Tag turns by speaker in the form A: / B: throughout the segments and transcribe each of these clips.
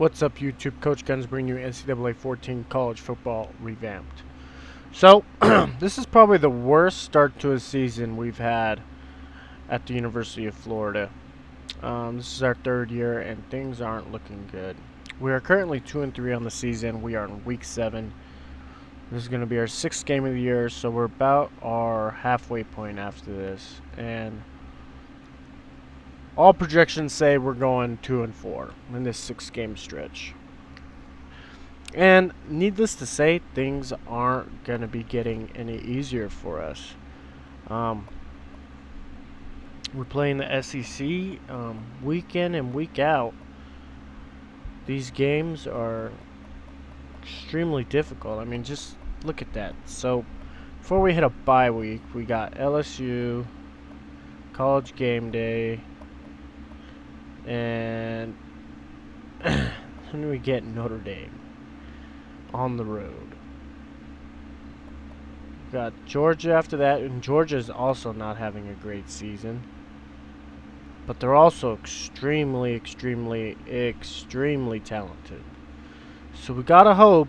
A: What's up, YouTube? Coach Guns bringing you NCAA 14 College Football Revamped. So, this is probably the worst start to a season we've had at the University of Florida. This is our third year, and things aren't looking good. We are currently 2-3 on the season. We are in week 7. This is going to be our 6th game of the year, so we're about our halfway point after this. And all projections say we're going 2-4 in this 6-game stretch. And needless to say, things aren't going to be getting any easier for us. We're playing the SEC week in and week out. These games are extremely difficult. I mean, just look at that. So, before we hit a bye week, we got LSU, College Game Day, and then we get Notre Dame on the road. We got Georgia after that, and Georgia's also not having a great season. But they're also extremely talented. So we gotta hope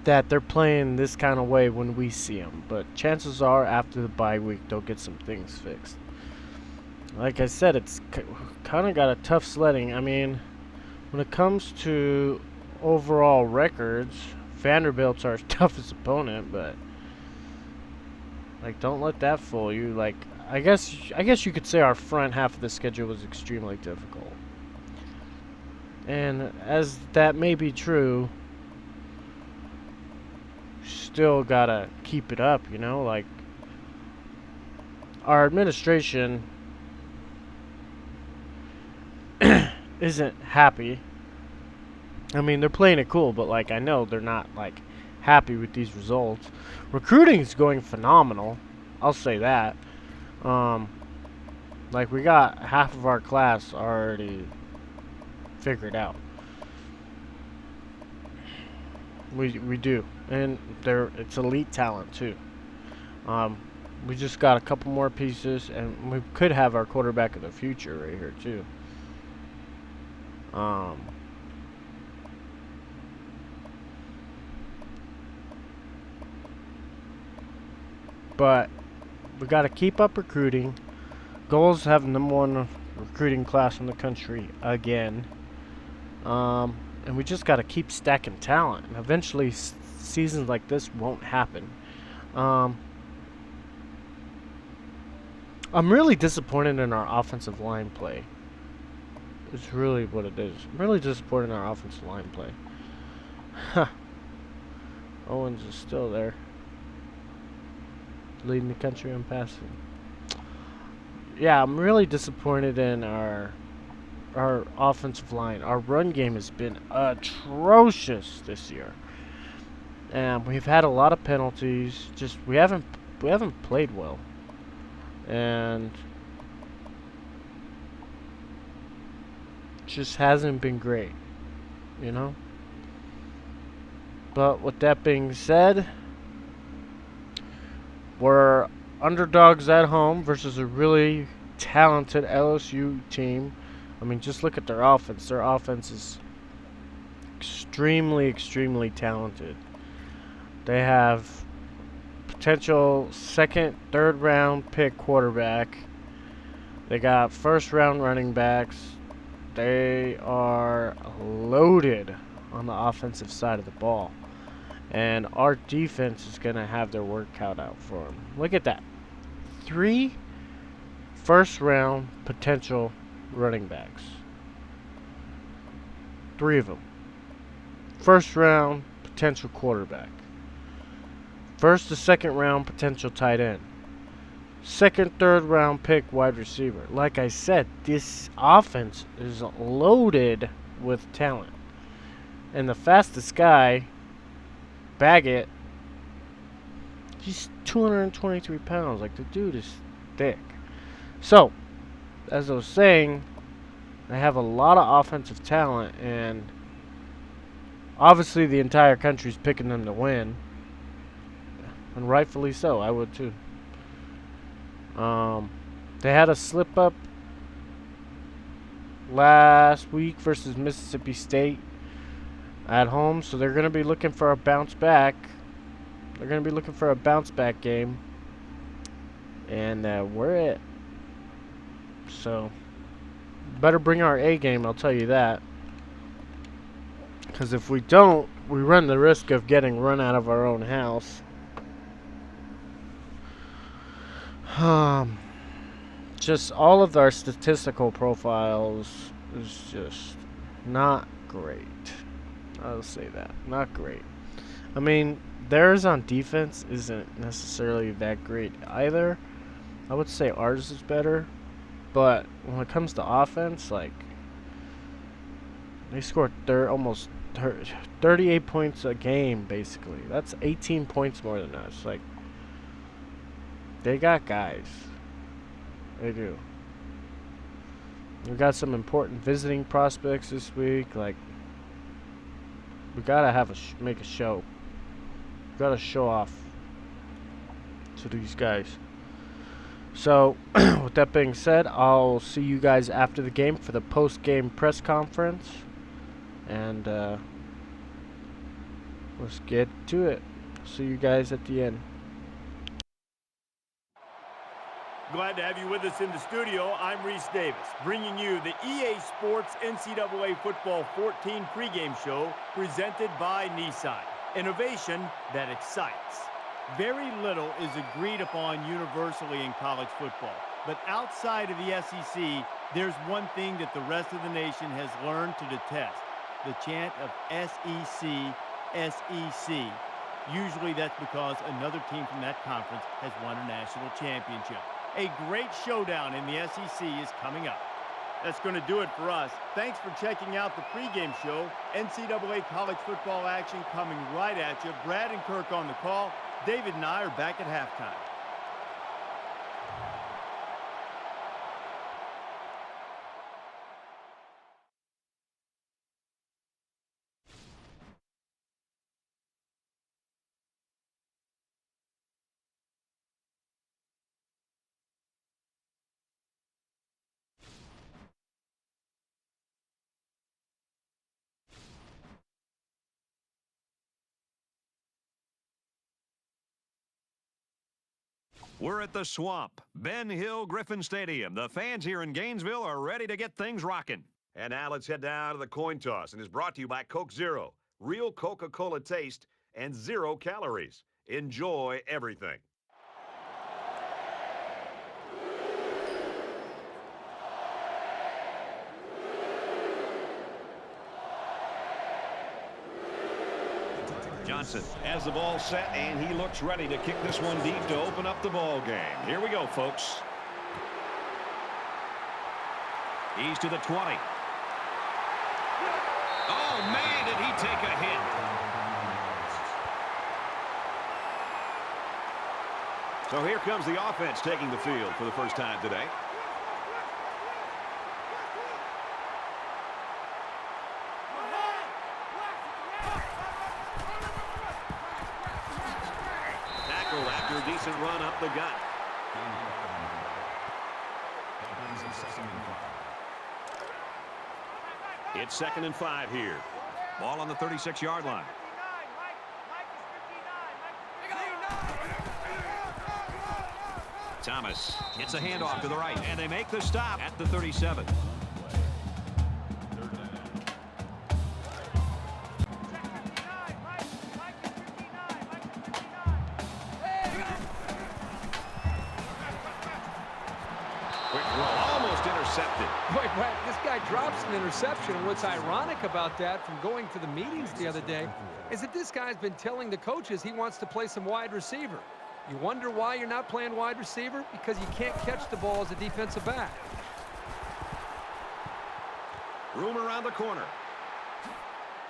A: that they're playing this kind of way when we see them. But chances are, after the bye week, they'll get some things fixed. Like I said, it's kind of got a tough sledding. I mean, when it comes to overall records, Vanderbilt's our toughest opponent, but like, don't let that fool you. Like, I guess you could say our front half of the schedule was extremely difficult. And as that may be true, still gotta keep it up, you know? Like, our administration isn't happy. I mean, they're playing it cool, but like, I know they're not like happy with these results. Recruiting is going phenomenal, I'll say that. Like, we got half of our class already figured out. We do, and it's elite talent too. We just got a couple more pieces, and we could have our quarterback of the future right here too. But we got to keep up recruiting. Goals have #1 recruiting class in the country again. And we just got to keep stacking talent. And eventually, seasons like this won't happen. I'm really disappointed in our offensive line play. It's really what it is. I'm really disappointed in our offensive line play. Owens is still there, leading the country in passing. Yeah, I'm really disappointed in our offensive line. Our run game has been atrocious this year, and we've had a lot of penalties. Just we haven't played well, and just hasn't been great, you know. But with that being said, we're underdogs at home versus a really talented LSU team. I mean, just look at their offense. Their offense is extremely talented. They have potential second, third round pick quarterback. They got first round running backs. They are loaded on the offensive side of the ball. And our defense is going to have their work cut out for them. Look at that. 3 first-round potential running backs. 3 of them. First-round potential quarterback. First to second round potential tight end. Second, third round pick wide receiver. Like I said, this offense is loaded with talent. And the fastest guy, Baggett, he's 223 pounds. Like, the dude is thick. So, as I was saying, they have a lot of offensive talent, and obviously the entire country's picking them to win, and rightfully so. I would too. They had a slip up last week versus Mississippi State at home, so they're going to be looking for a bounce back. They're going to be looking for a bounce back game, and we're it. So, better bring our A game, I'll tell you that. Because if we don't, we run the risk of getting run out of our own house. Just all of our statistical profiles is just not great. I'll say that. Not great. I mean, theirs on defense isn't necessarily that great either. I would say ours is better. But when it comes to offense, like, they scored almost 38 points a game, basically. That's 18 points more than us. Like, they got guys. They do. We got some important visiting prospects this week. Like, we gotta make a show. We gotta show off to these guys. So, with that being said, I'll see you guys after the game for the post-game press conference. And let's get to it. See you guys at the end.
B: Glad to have you with us in the studio. I'm Reese Davis, bringing you the EA Sports NCAA Football 14 pregame show presented by Nissan. Innovation that excites. Very little is agreed upon universally in college football, but outside of the SEC, there's one thing that the rest of the nation has learned to detest: the chant of SEC, SEC. Usually that's because another team from that conference has won a national championship. A great showdown in the SEC is coming up. That's going to do it for us. Thanks for checking out the pregame show. NCAA college football action coming right at you. Brad and Kirk on the call. David and I are back at halftime.
C: We're at the Swamp, Ben Hill Griffin Stadium. The fans here in Gainesville are ready to get things rocking.
D: And now let's head down to the coin toss, and is brought to you by Coke Zero. Real Coca-Cola taste and 0 calories. Enjoy everything.
C: Johnson has the ball set, and he looks ready to kick this one deep to open up the ball game. Here we go, folks. He's to the 20. Oh, man, did he take a hit.
D: So here comes the offense taking the field for the first time today. After a decent run up the gut. It's 2nd and 5 here.
C: Ball on the 36-yard line. Thomas gets a handoff to the right, and they make the stop at the 37.
E: Boy, Brad, this guy drops an interception. What's ironic about that, from going to the meetings the other day, is that this guy's been telling the coaches he wants to play some wide receiver. You wonder why you're not playing wide receiver? Because you can't catch the ball as a defensive back.
D: Room around the corner.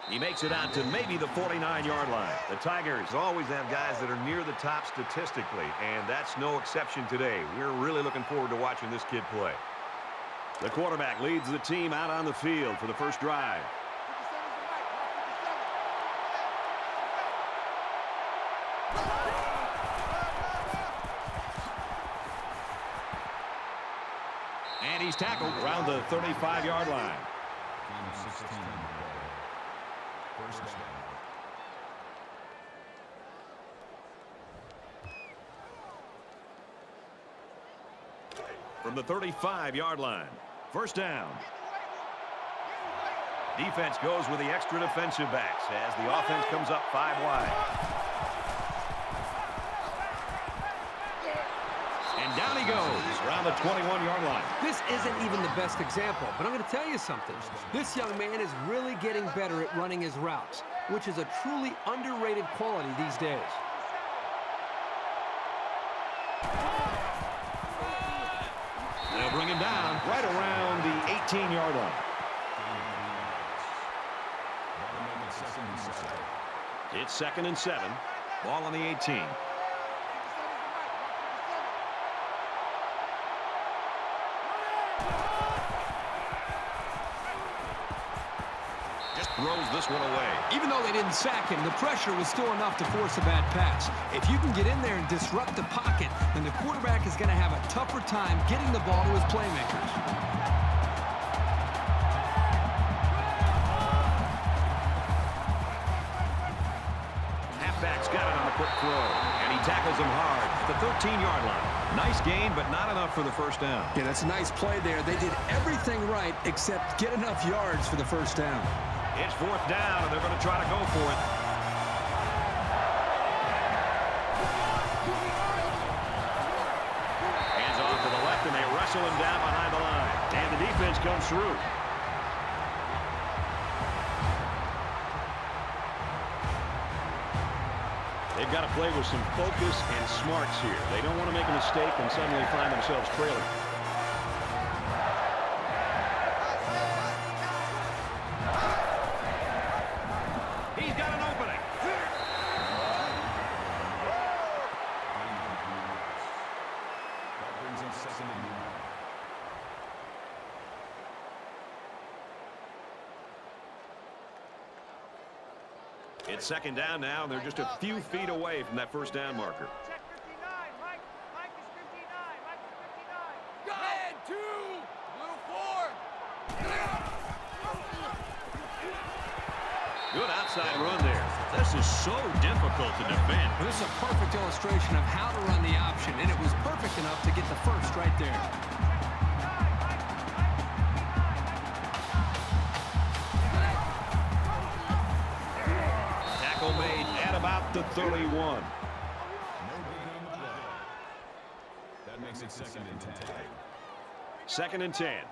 D: He makes it out to maybe the 49-yard line. The Tigers always have guys that are near the top statistically, and that's no exception today. We're really looking forward to watching this kid play. The quarterback leads the team out on the field for the first drive.
C: And he's tackled around the 35-yard line. From the 35-yard line, first down. Defense goes with the extra defensive backs as the offense comes up 5 wide. And down he goes around the 21-yard line.
E: This isn't even the best example, but I'm going to tell you something. This young man is really getting better at running his routes, which is a truly underrated quality these days.
C: They'll bring him down right around the 18-yard line. It's 2nd and 7. Ball on the 18. Just throws this one away.
E: Even though they didn't sack him, the pressure was still enough to force a bad pass. If you can get in there and disrupt the pocket, then the quarterback is going to have a tougher time getting the ball to his playmakers.
C: Halfback's got it on a quick throw, and he tackles him hard at the 13-yard line. Nice gain, but not enough for the first down.
E: Yeah, that's a nice play there. They did everything right except get enough yards for the first down.
C: It's 4th down, and they're going to try to go for it. Hands off to the left, and they wrestle him down behind the line. And the defense comes through. They've got to play with some focus and smarts here. They don't want to make a mistake and suddenly find themselves trailing. He's got an opening.
F: That brings him 2nd and 9.
C: It's 2nd down now, and they're just a few feet away from that first down marker.
G: Check 59. Mike is 59. Mike is 59.
E: Red 2, blue 4.
C: Good outside run there. This is so difficult to defend.
E: This is a perfect illustration of how to run the option, and it was perfect enough to get the first right there.
C: Tackle made at about the 31.
F: No gain on the play. That makes it 2nd and 10.
C: 2nd and 10.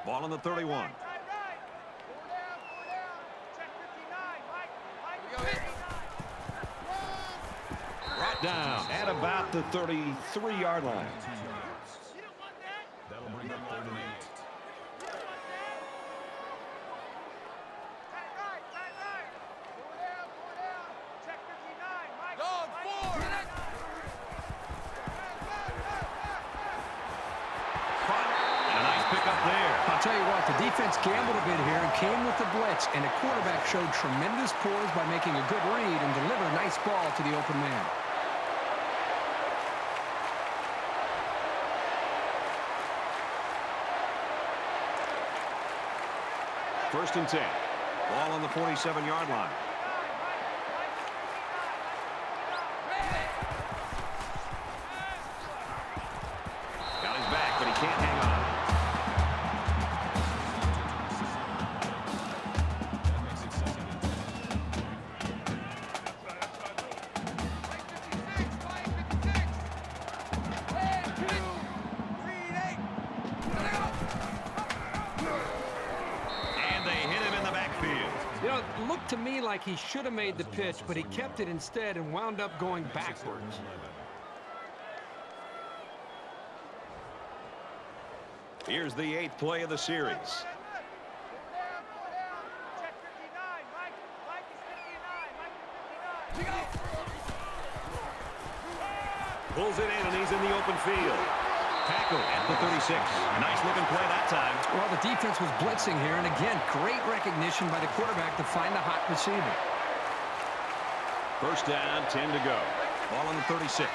C: Ball on the 31.
G: Right. 4 down. Check 59. Mike is 59.
C: Brought down at about the 33-yard line.
G: You don't want that?
F: That'll bring up 3rd and 8.
G: Tight right. 4 down. Check 59. Mike.
E: Dog 4.
C: And a nice pickup there.
E: I'll tell you what, the defense gambled a bit here and came with the blitz, and the quarterback showed tremendous poise by making a good read and deliver a nice ball to the open man.
C: First and 10. Ball on the 47-yard line. Got his back, but he can't hang on.
F: That makes it 2nd and 10.
C: And they hit him in the backfield.
E: You know, it looked to me like he should have made the pitch, but he kept it instead and wound up going backwards.
C: Here's the 8th play of the series.
G: 4 down. Check 59. Mike is 59. Mike is 59.
C: Pulls it in, and he's in the open field. Tackle at the 36. Nice looking play that time.
E: Well, the defense was blitzing here, and again, great recognition by the quarterback to find a hot receiver.
C: First down, 10 to go. Ball on the 36.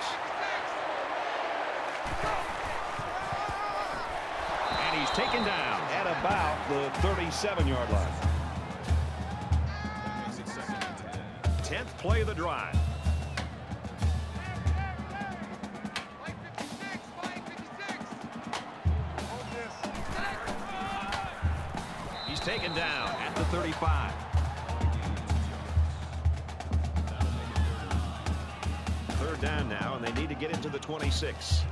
C: And he's taken down at about the 37-yard line. 10th play of the drive. He's taken down at the 35. Third down now, and they need to get into the 26.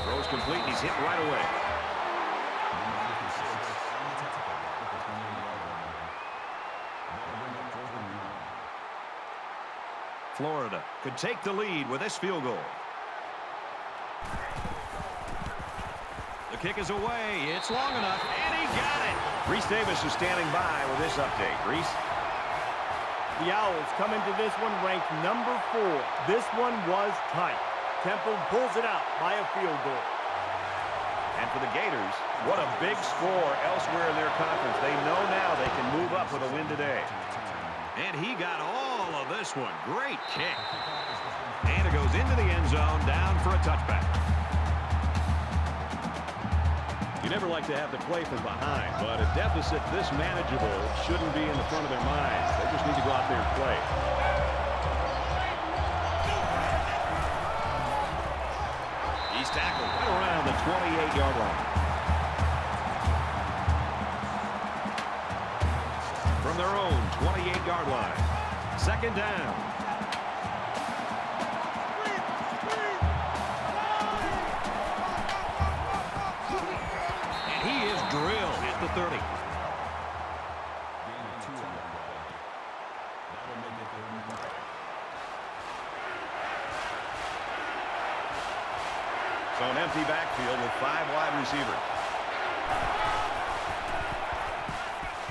C: Throws complete, and he's hit right away. Florida could take the lead with this field goal. The kick is away. It's long enough, and he got it.
D: Reese Davis is standing by with this update. Reese?
B: The Owls come into this one ranked number 4. This one was tight. Temple pulls it out by a field goal.
D: And for the Gators, what a big score elsewhere in their conference. They know now they can move up with a win today.
C: And he got all of this one. Great kick. And it goes into the end zone, down for a touchback.
D: You never like to have to play from behind, but a deficit this manageable shouldn't be in the front of their minds. They just need to go out there and play.
C: He's tackled right around the 28-yard line.
D: From their own 28-yard line. Second down.
C: And he is drilled at the 30.
D: So an empty backfield with 5 wide receivers.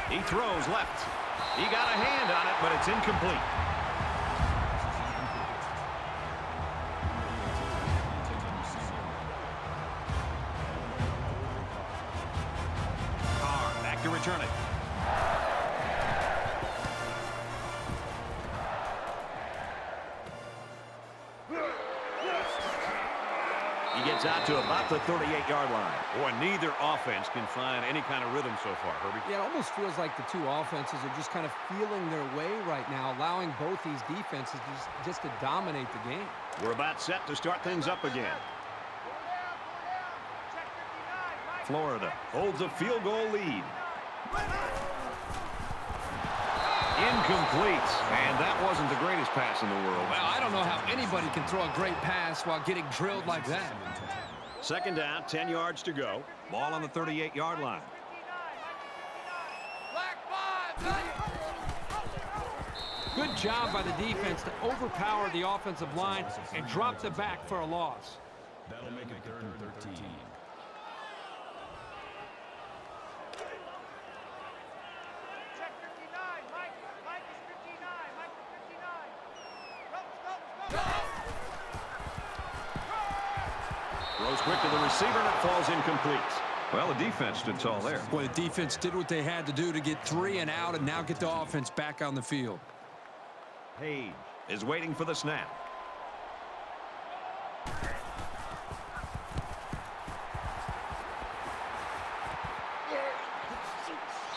C: He throws left. He got a hand on it, but it's incomplete. Carr back to return it. He gets out to about the 38-yard line.
D: Boy, neither offense can find any kind of rhythm so far, Herbie.
E: Yeah, it almost feels like the two offenses are just kind of feeling their way right now, allowing both these defenses just to dominate the game.
D: We're about set to start things up again. Florida holds a field goal lead.
C: Incomplete. And that wasn't the greatest pass in the world.
E: Well, I don't know how anybody can throw a great pass while getting drilled like that.
D: Second down, 10 yards to go.
C: Ball on the 38-yard line.
E: Good job by the defense to overpower the offensive line and drop the back for a loss.
F: That'll make it 3rd and 13.
G: Check 59. Mike is 59. Mike is 59. Go.
D: Throws quick to the receiver, and it falls incomplete.
C: Well, the defense stood tall there.
E: Boy, the defense did what they had to do to get 3 and out and now get the offense back on the field.
D: Page is waiting for the snap.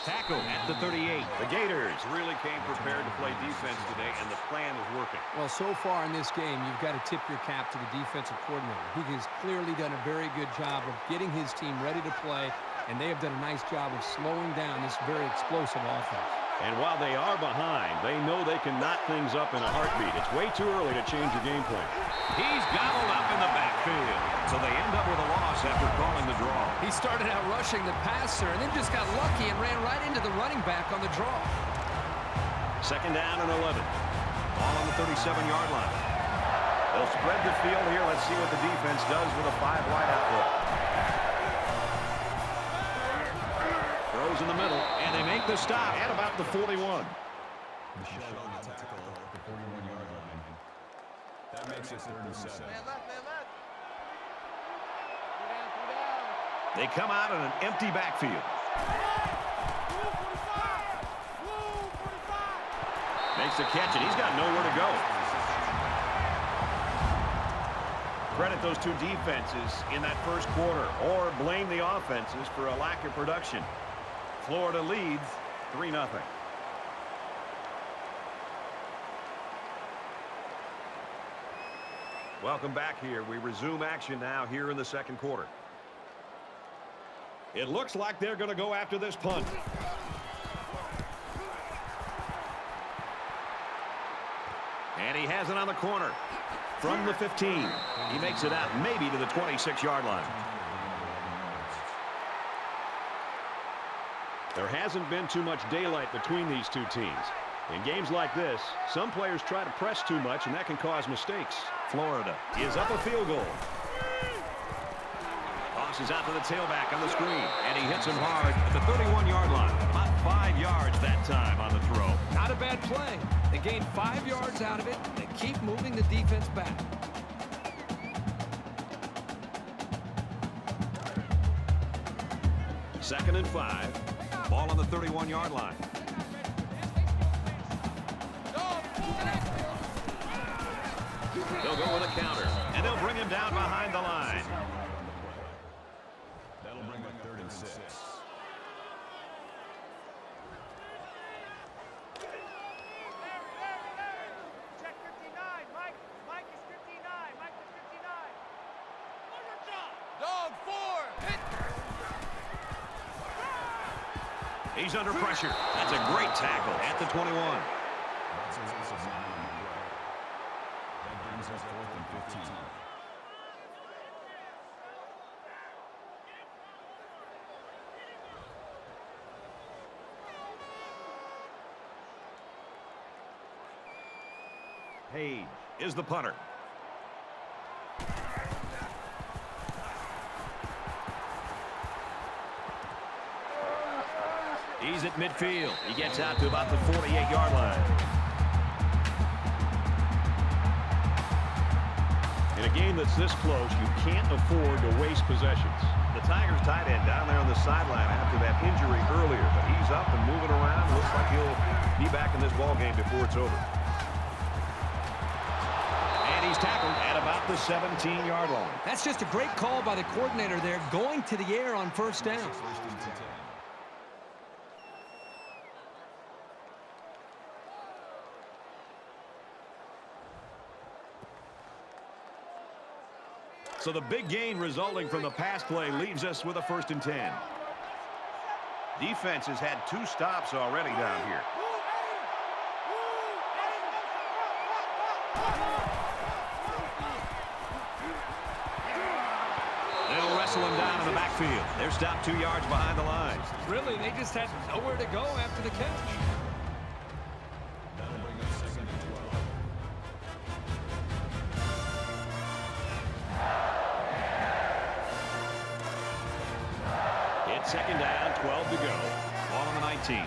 C: Tackle at the 38.
D: The Gators really came prepared to play defense today, and the plan is working.
E: Well, so far in this game, you've got to tip your cap to the defensive coordinator. He has clearly done a very good job of getting his team ready to play, and they have done a nice job of slowing down this very explosive offense.
D: And while they are behind, they know they can knot things up in a heartbeat. It's way too early to change your game plan.
C: He's gobbled up in the backfield. So they end up with a loss after calling the draw.
E: He started out rushing the passer and then just got lucky and ran right into the running back on the draw.
D: Second down and 11. Ball on the 37-yard line. They'll spread the field here. Let's see what the defense does with a 5-wide outlook. Throws in the middle, and they make the stop at about the 41.
F: Michelle on the tackle at the 41-yard line. That makes it 3rd and 7.
G: Man left.
D: They come out in an empty backfield. makes the catch, and he's got nowhere to go. Credit those two defenses in that first quarter, or blame the offenses for a lack of production. Florida leads 3-0. Welcome back here. We resume action now here in the second quarter. It looks like they're going to go after this punt. And he has it on the corner from the 15. He makes it out maybe to the 26-yard line. There hasn't been too much daylight between these two teams. In games like this, some players try to press too much, and that can cause mistakes. Florida is up a field goal. Tosses out to the tailback on the screen, and he hits him hard at the 31-yard line. About 5 yards that time on the throw.
E: Not a bad play. They gained 5 yards out of it. They keep moving the defense back.
D: Second and 5. Ball on the 31-yard line. They'll go with a counter, and they'll bring him down behind the line.
F: That'll bring up 3rd and 6.
G: Check 59. Mike is 59. Mike is 59. Dog 4. Hit.
D: He's under pressure. That's a great tackle at the 21.
F: That's a loss of 9 on the play. That brings us 4th and 15.
D: Page is the punter. He's at midfield. He gets out to about the 48-yard line. In a game that's this close, you can't afford to waste possessions. The Tigers tight end down there on the sideline after that injury earlier, but he's up and moving around. Looks like he'll be back in this ball game before it's over. And he's tackled at about the 17-yard line.
E: That's just a great call by the coordinator there, going to the air on first down.
F: 1st and 10.
D: So the big gain resulting from the pass play leaves us with a 1st and 10. Defense has had 2 stops already down here. They'll wrestle him down in the backfield. They're stopped 2 yards behind the line.
E: Really, they just had nowhere to go after the catch.
F: That'll bring us 2nd and 12.
D: It's 2nd down, 12 to go. Ball on the 19.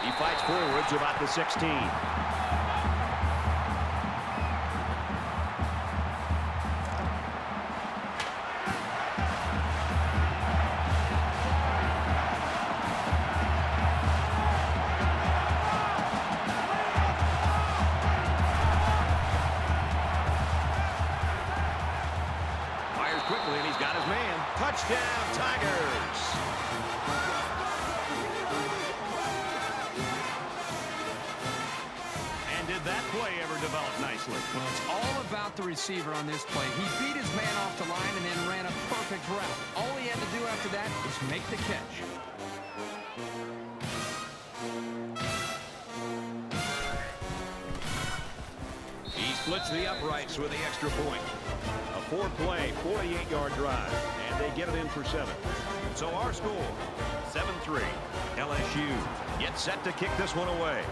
D: He fights forward to about the 16. Fires quickly, and he's got his man. Touchdown, Tigers! Did that play ever develop nicely?
E: Well, it's all about the receiver on this play. He beat his man off the line and then ran a perfect route. All he had to do after that was make the catch.
D: He splits the uprights with the extra point. A 4-play, 48-yard drive, and they get it in for 7. So our score, 7-3. LSU gets set to kick this one away.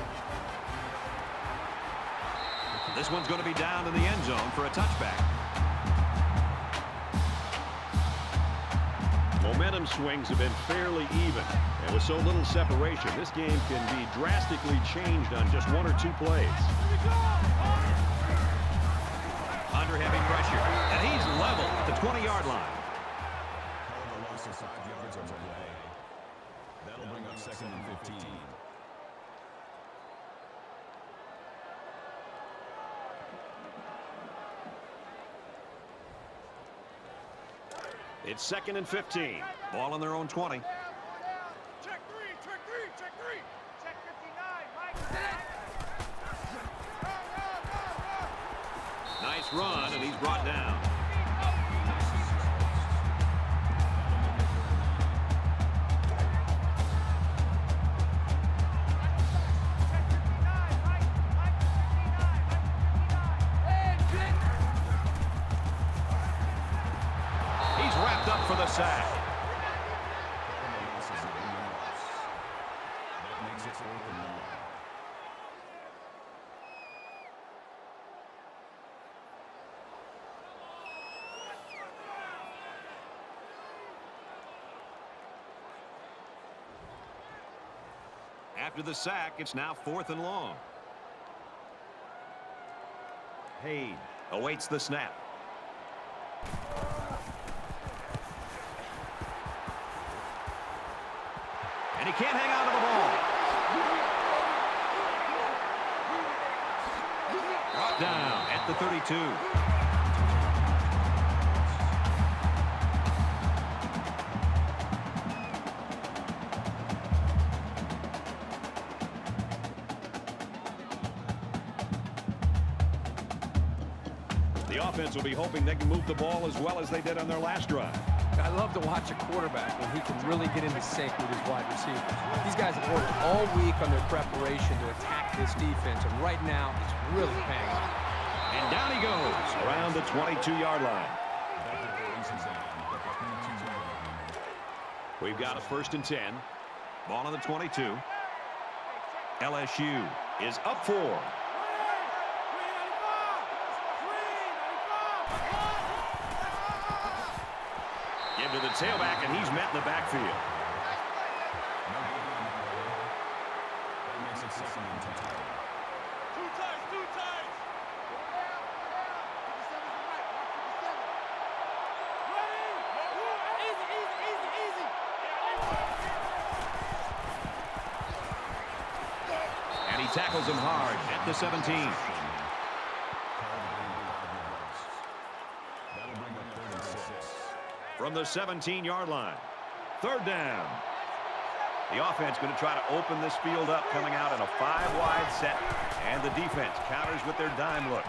D: This one's going to be down in the end zone for a touchback. Momentum swings have been fairly even. And with so little separation, this game can be drastically changed on just 1 or 2 plays. Under heavy pressure. And he's level at the 20-yard line.
F: second and 15.
D: It's second and 15. Ball on their own 20.
G: Check three, check three, check three. Check 59, Mike.
D: Nice run, and he's brought down. He's wrapped up for the sack.
F: That makes it 4th and 1.
D: After the sack, it's now 4th and long. Hayden awaits the snap. And he can't hang on to the ball. Brought down at the 32. The offense will be hoping they can move the ball as well as they did on their last drive.
E: I love to watch a quarterback when he can really get into sync with his wide receivers. These guys have worked all week on their preparation to attack this defense, and right now it's really paying off.
D: And down he goes around the 22-yard line. We've got a 1st and 10. Ball on the 22. LSU is up 4. Give to the tailback, and he's met in the backfield.
F: That makes it 2nd and 10.
G: Two times, two times. Easy, easy, easy, easy.
D: And he tackles him hard at the 17.
F: That'll bring up 3rd and 6.
D: From the 17-yard line. 3rd down. The offense going to try to open this field up, coming out in a 5-wide set. And the defense counters with their dime look.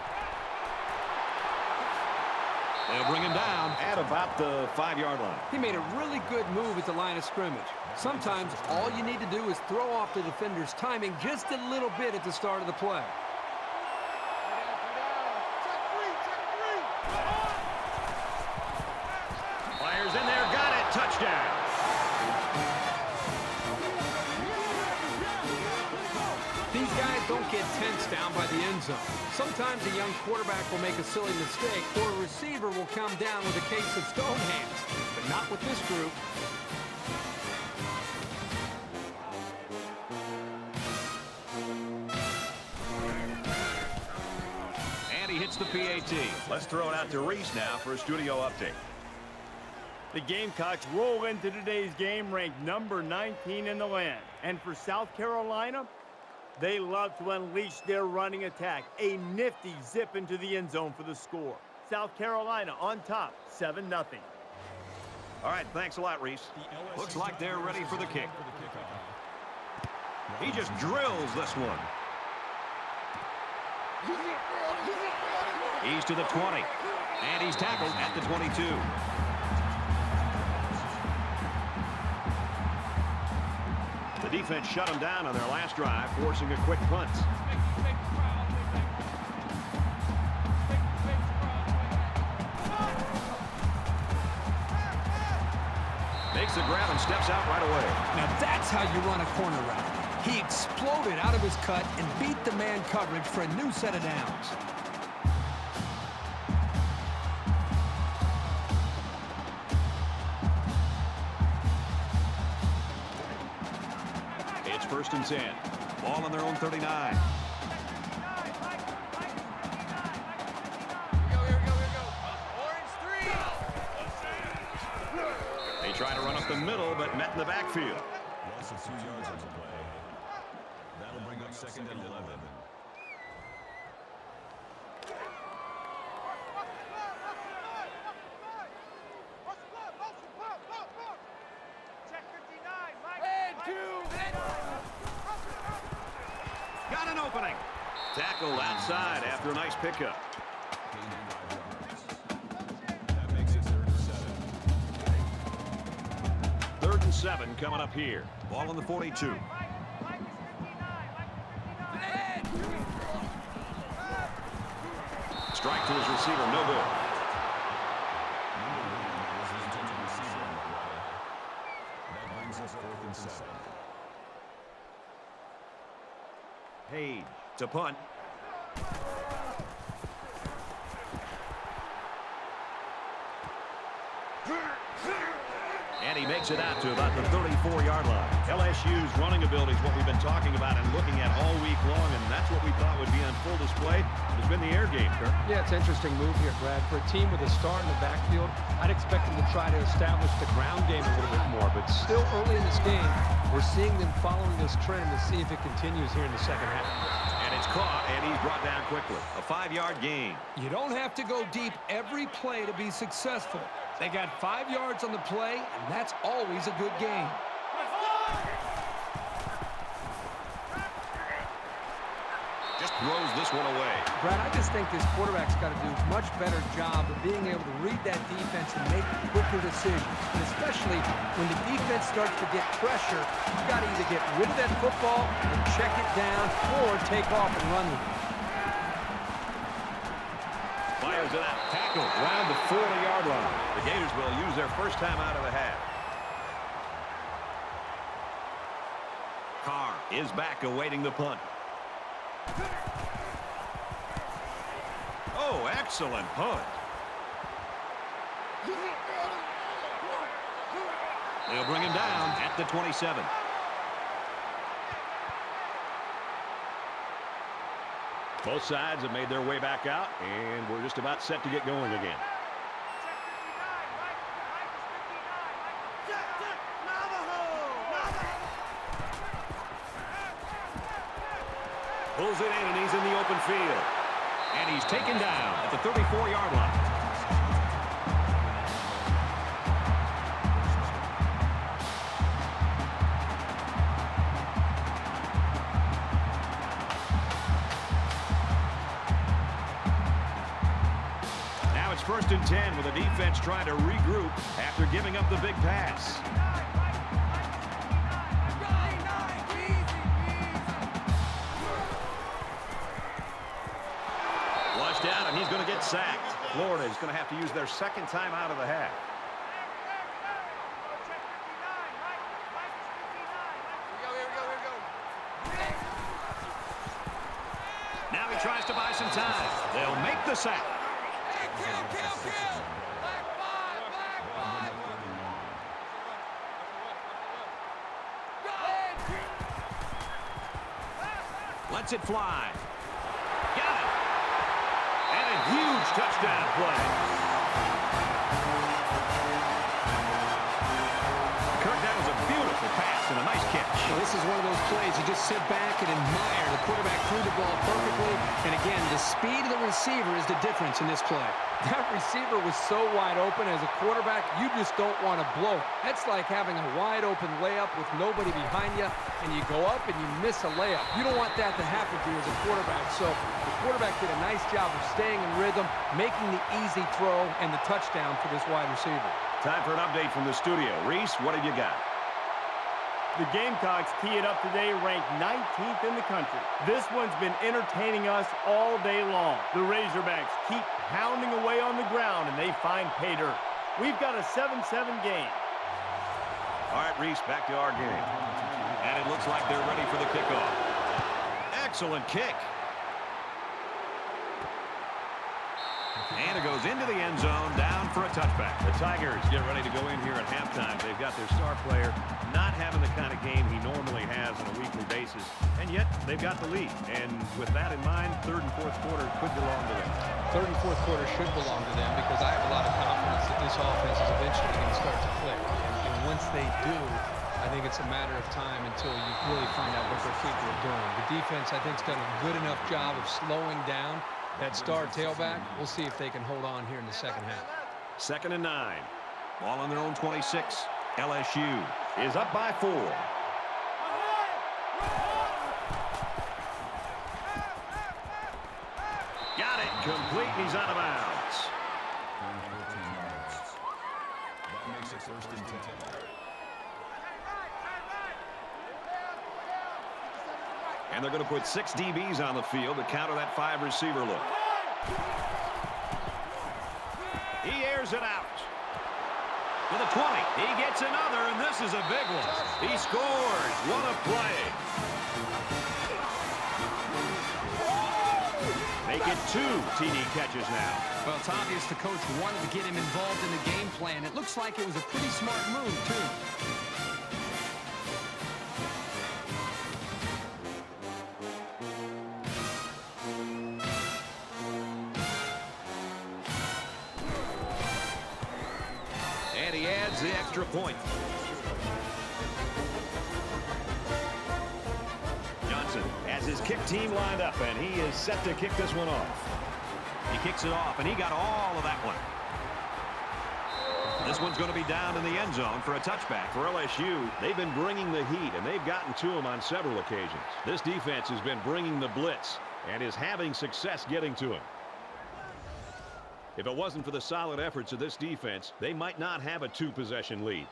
D: They'll bring him down at about the 5-yard line.
E: He made a really good move at the line of scrimmage. Sometimes all you need to do is throw off the defender's timing just a little bit at the start of the play.
G: Check three, check three.
D: Fires in there, got it, touchdown.
E: These guys don't get tensed down by the end zone. Sometimes a young quarterback will make a silly mistake, or a receiver will come down with a case of stone hands. But not with this group.
D: And he hits the PAT. Let's throw it out to Reese now for a studio update.
B: The Gamecocks roll into today's game ranked number 19 in the land. And for South Carolina, they love to unleash their running attack. A nifty zip into the end zone for the score. South Carolina on top, 7-0.
D: All right, thanks a lot, Reese. Looks like they're ready for the kick. He just drills this one. He's to the 20, and he's tackled at the 22. The defense shut him down on their last drive, forcing a quick punt. Makes the grab and steps out right away.
E: Now that's how you run a corner route. He exploded out of his cut and beat the man coverage for a new set of downs.
D: It's 1st and 10. Ball on their own 39. They try to run up the middle, but met in the backfield.
F: loss of 2 yards on the play. That'll bring up 2nd and 11.
G: Check 59, Mike.
C: Got an opening. Tackle outside after a nice pickup.
F: Gain of 5 yards. That makes it 3rd and 7.
C: 3rd and 7 coming up here. Ball on the 42.
G: Mike is 59. Mike is 59.
C: Strike to his receiver, no good.
F: Number 1 was his intended receiver on the play. That brings us 4th and 7.
C: Page to punt. And he makes it out to about the 34-yard line. LSU's running ability is what we've been talking about and looking at all week long, and that's what we thought would be on full display. It's been the air game, Kirk.
E: Yeah, it's an interesting move here, Brad. For a team with a star in the backfield, I'd expect them to try to establish the ground game a little bit more. But still early in this game, we're seeing them following this trend to see if it continues here in the second half.
C: And it's caught, and he's brought down quickly. A 5-yard gain.
E: You don't have to go deep every play to be successful. They got 5 yards on the play, and that's always a good gain.
C: Just throws this one away.
E: Brad, I just think this quarterback's got to do a much better job of being able to read that defense and make quicker decisions. And especially when the defense starts to get pressure, you've got to either get rid of that football and check it down or take off and run with it.
C: Fires it out. Tackle around the 40-yard line. The Gators will use their first time out of the half. Carr is back awaiting the punt. Oh, excellent punt. They'll bring him down at the 27. Both sides have made their way back out, and we're just about set to get going again. Pulls it in, and he's in the open field. And he's taken down at the 34-yard line. Now it's 1st and 10 with the defense trying to regroup after giving up the big pass. Out, and he's going to get sacked. Florida is going to have to use their second time out of the half. Now he tries to buy some time. They'll make the sack. Lets it fly. Got it. And a huge touchdown play. Kirk, that was a beautiful pass and a nice catch.
E: Well, this is one of those plays you just sit back and admire. The quarterback threw the ball perfectly. And again, the speed of the receiver is the difference in this play. That receiver was so wide open. As a quarterback, you just don't want to blow it. That's like having a wide open layup with nobody behind you, and you go up and you miss a layup. You don't want that to happen to you as a quarterback. So the quarterback did a nice job of staying in rhythm, making the easy throw, and the touchdown for this wide receiver.
C: Time for an update from the studio. Reese, what have you got?
B: The Gamecocks tee it up today, ranked 19th in the country. This one's been entertaining us all day long. The Razorbacks keep pounding away on the ground, and they find pay dirt. We've got a 7-7 game.
C: All right, Reese, back to our game. And it looks like they're ready for the kickoff. Excellent kick. And it goes into the end zone, down for a touchback. The Tigers get ready to go in here at halftime. They've got their star player not having the kind of game he normally has on a weekly basis, and yet they've got the lead. And with that in mind, 3rd and 4th quarter could belong to them.
E: 3rd and 4th quarter should belong to them because I have a lot of confidence that this offense is eventually going to start to click. And once they do, I I think it's a matter of time until you really find out what they're capable of doing. The defense, I think, has done a good enough job of slowing down that star tailback. We'll see if they can hold on here in the second half.
D: 2nd and 9. Ball on their own 26. LSU is up by 4. Got it. Complete. He's out of bounds.
F: That makes it 1st and 10.
D: And they're going to put 6 DBs on the field to counter that 5 receiver look. He airs it out. To the 20. He gets another, and this is a big one. He scores. What a play. Make it 2 TD catches now.
E: Well, it's obvious the coach wanted to get him involved in the game plan. It looks like it was a pretty smart move, too.
D: And he adds the extra point. Johnson has his kick team lined up, and he is set to kick this one off. He kicks it off, and he got all of that one. This one's going to be down in the end zone for a touchback. For LSU, they've been bringing the heat, and they've gotten to him on several occasions. This defense has been bringing the blitz and is having success getting to him. If it wasn't for the solid efforts of this defense, they might not have a 2-possession lead.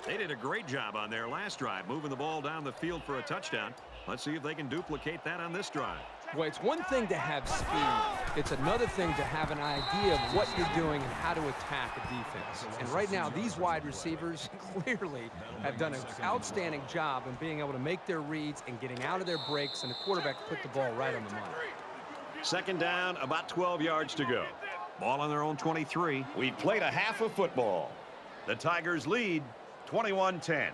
D: They did a great job on their last drive, moving the ball down the field for a touchdown. Let's see if they can duplicate that on this drive.
E: Well, it's one thing to have speed. It's another thing to have an idea of what you're doing and how to attack a defense. And right now, these wide receivers clearly have done an outstanding job in being able to make their reads and getting out of their breaks, and the quarterback put the ball right on the money.
D: 2nd down, about 12 yards to go. Ball on their own 23. We've played a half of football. The Tigers lead 21-10.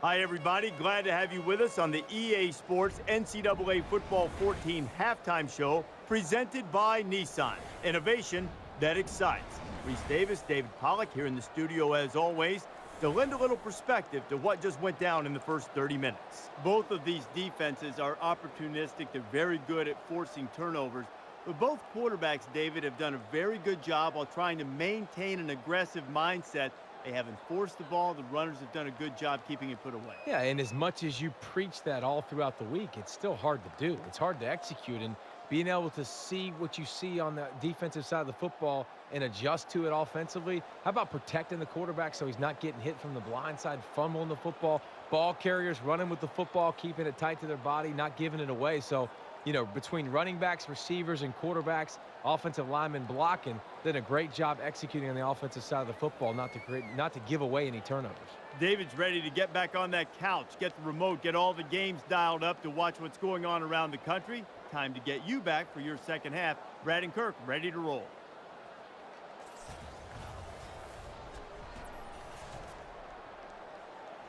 B: Hi, everybody. Glad to have you with us on the EA Sports NCAA Football 14 halftime show presented by Nissan. Innovation that excites. Reese Davis, David Pollack here in the studio as always to lend a little perspective to what just went down in the first 30 minutes. Both of these defenses are opportunistic. They're very good at forcing turnovers. But both quarterbacks, David, have done a very good job while trying to maintain an aggressive mindset. They haven't forced the ball. The runners have done a good job keeping it put away.
H: Yeah, and as much as you preach that all throughout the week, it's still hard to do. It's hard to execute, and being able to see what you see on the defensive side of the football and adjust to it offensively. How about protecting the quarterback so he's not getting hit from the blind side, fumbling the football, ball carriers running with the football, keeping it tight to their body, not giving it away. So, you know, between running backs, receivers, and quarterbacks, offensive linemen blocking, did a great job executing on the offensive side of the football, not to give away any turnovers.
B: David's ready to get back on that couch, get the remote, get all the games dialed up to watch what's going on around the country. Time to get you back for your second half. Brad and Kirk ready to roll.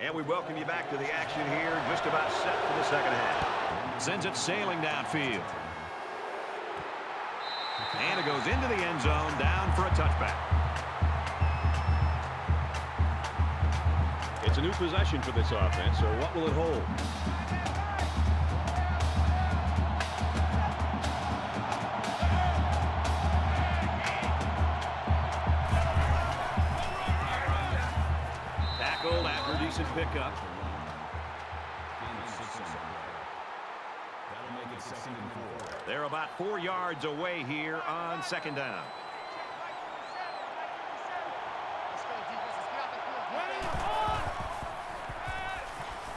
D: And we welcome you back to the action here, just about set for the second half. Sends it sailing downfield. And it goes into the end zone, down for a touchback. It's a new possession for this offense, so what will it hold? Tackled after a decent pickup.
F: That'll make it 2nd and 4.
D: They're about 4 yards away here on 2nd down.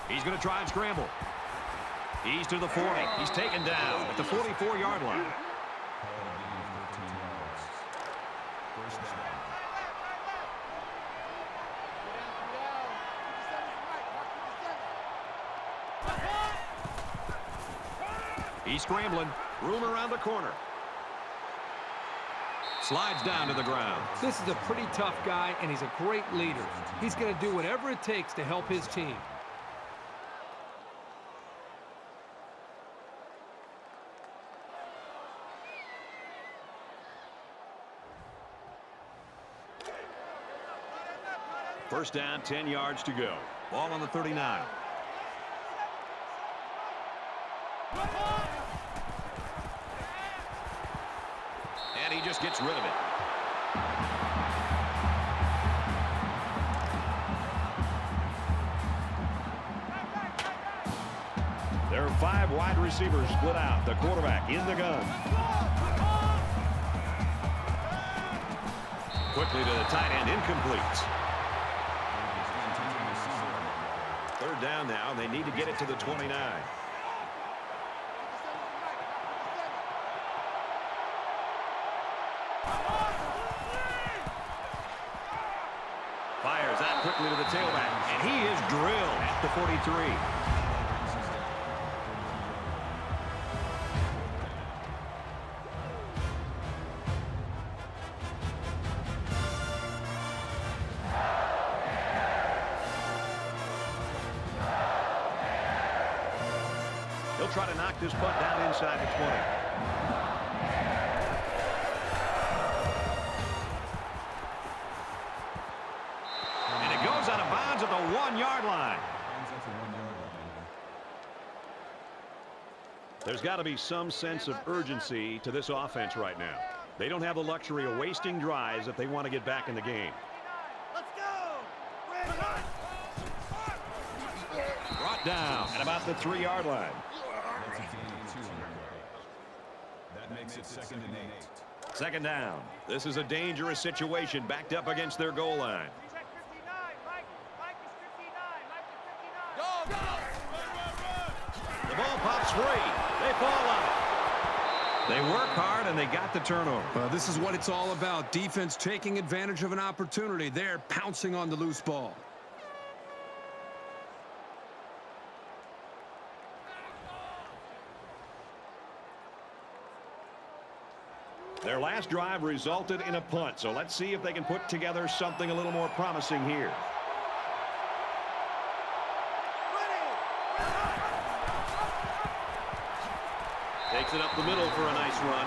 D: He's going to try and scramble. He's to the 40. He's taken down at the 44-yard line. He's scrambling. Room around the corner. Slides down to the ground.
E: This is a pretty tough guy, and he's a great leader. He's going to do whatever it takes to help his team.
D: First down, 10 yards to go. Ball on the 39. And he just gets rid of it. There are 5 wide receivers split out. The quarterback in the gun. Quickly to the tight end, incomplete. Third down now, and they need to get it to the 29. Fires out quickly to the tailback, and he is drilled at the 43. He'll try to knock this punt down inside the 20. And it goes out of bounds at the 1-yard line. There's got to be some sense of urgency to this offense right now. They don't have the luxury of wasting drives if they want to get back in the game.
G: Let's go!
D: Brought down at about the 3-yard line.
F: That makes it 2nd and 8.
D: Second down. This is a dangerous situation backed up against their goal line.
G: He's at 59. Mike is 59. Mike is 59.
E: Go, go!
D: The ball pops free. They fall on it. They work hard and they got the turnover.
E: This is what it's all about. Defense taking advantage of an opportunity. They're pouncing on the loose ball.
D: Their last drive resulted in a punt, so let's see if they can put together something a little more promising here. Takes it up the middle for a nice run.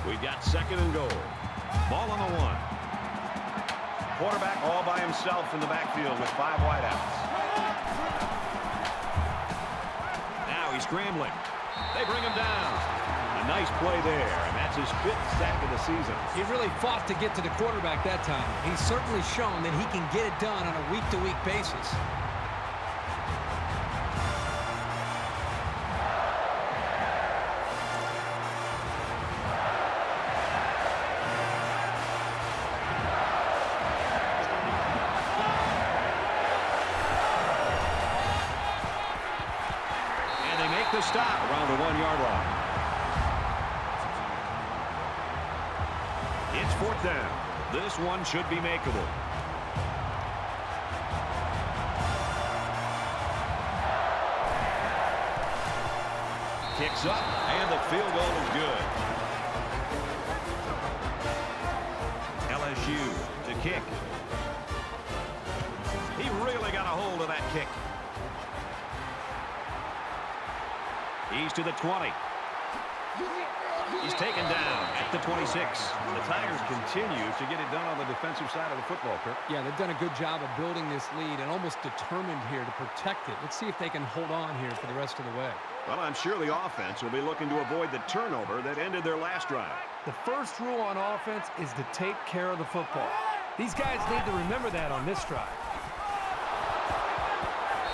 D: We've got 2nd and goal. Ball on the 1. Quarterback all by himself in the backfield with 5 wideouts. Now he's scrambling. They bring him down. A nice play there, and that's his 5th sack of the season.
E: He really fought to get to the quarterback that time. He's certainly shown that he can get it done on a week-to-week basis.
D: The stop around the 1-yard line. It's 4th down. This one should be makeable. Kicks up, and the field goal is good. LSU to kick. He really got a hold of that kick. He's to the 20. He's taken down at the 26. The Tigers continue to get it done on the defensive side of the football, Kirk.
E: Yeah, they've done a good job of building this lead and almost determined here to protect it. Let's see if they can hold on here for the rest of the way.
D: Well, I'm sure the offense will be looking to avoid the turnover that ended their last drive.
E: The first rule on offense is to take care of the football. These guys need to remember that on this drive.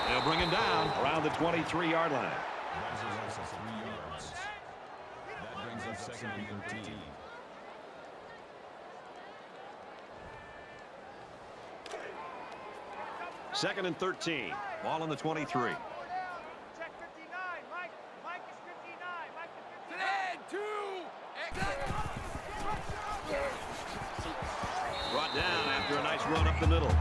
D: They'll bring him down around the 23-yard line.
F: That brings up 2nd and 13.
D: Second and 13. Ball on the 23.
G: Check 59. Mike is 59. Mike is 59.
D: Brought down after a nice run up the middle.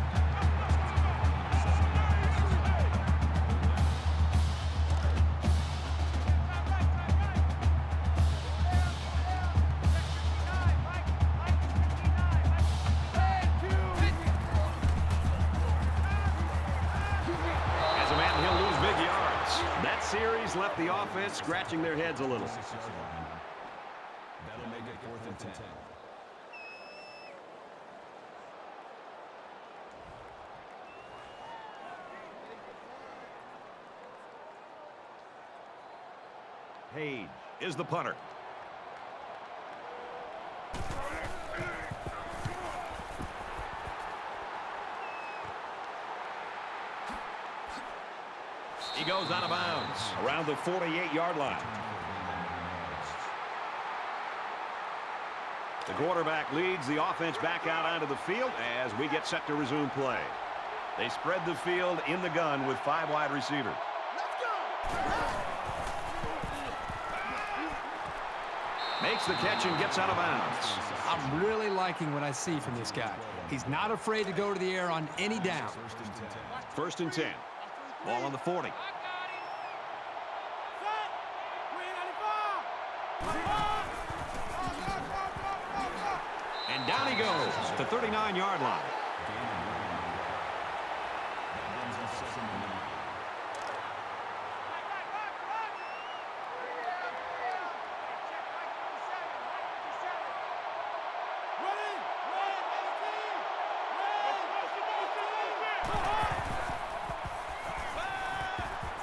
D: Series left the offense scratching their heads a little.
F: That'll make it and 10.
D: Page is the punter. He goes out of bounds around the 48-yard line. The quarterback leads the offense back out onto the field as we get set to resume play. They spread the field in the gun with 5 wide receivers. Makes the catch and gets out of bounds.
E: I'm really liking what I see from this guy. He's not afraid to go to the air on any down.
D: First and 10. Ball on the 40. And down he goes to the 39-yard line.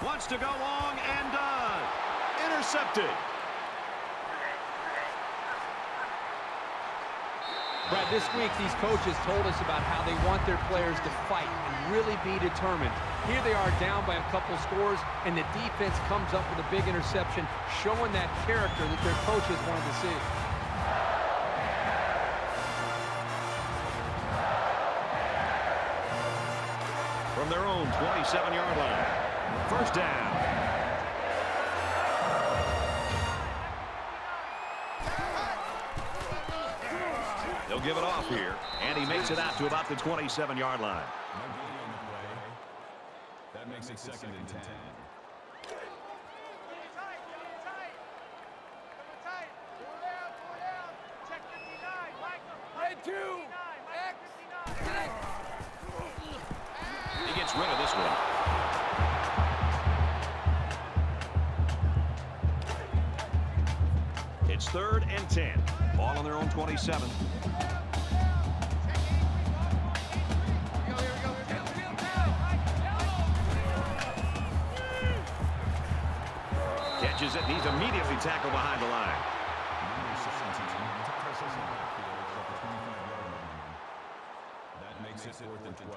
D: Wants to go long and intercepted.
E: Brad, this week these coaches told us about how they want their players to fight and really be determined. Here they are down by a couple scores, and the defense comes up with a big interception, showing that character that their coaches wanted to see.
D: From their own 27-yard line. First down. They'll give it off here, and he makes it out to about the 27-yard line.
F: That makes it second and 10.
D: He gets rid of this one. It's 3rd and 10. Ball on their own 27. Catches it, and he's immediately tackled behind the line.
F: That makes it 4th and 12.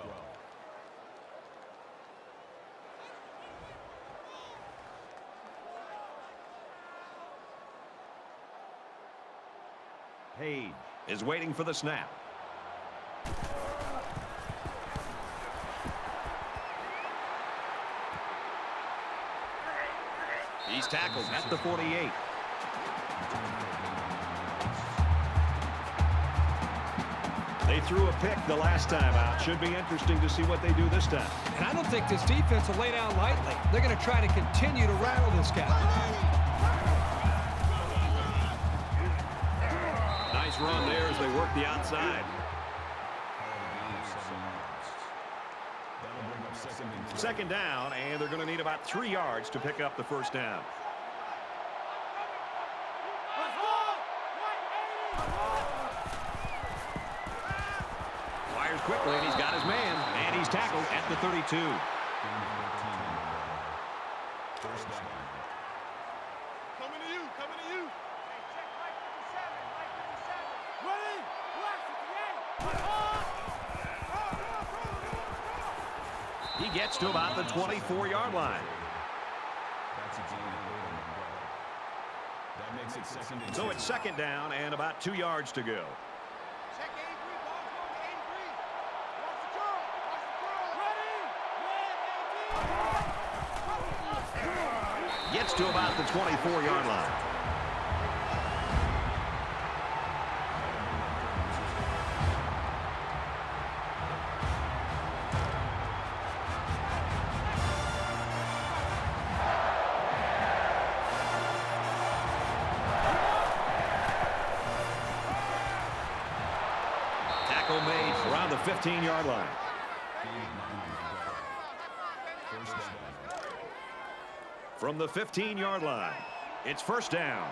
D: Page is waiting for the snap. He's tackled at the 48. They threw a pick the last time out. Should be interesting to see what they do this time.
E: And I don't think this defense will lay down lightly. They're going to try to continue to rattle this guy.
D: Nice run there as they work the outside. Second down, and they're going to need about 3 yards to pick up the first down. Fires quickly, and he's got his man, and he's tackled at the 32.
F: First down.
G: Coming to you, coming to you. Hey, check Mike 57, Mike 57. Ready?
D: He gets to about the 24-yard line.
F: That's exactly that makes it second and 2.
D: So it's second down and about 2 yards to go.
G: Check 83, ball's going to 83. Watch the curl, ready?
D: Gets to about the 24-yard line. Tackle made around the 15-yard line. From the 15-yard line, it's first down.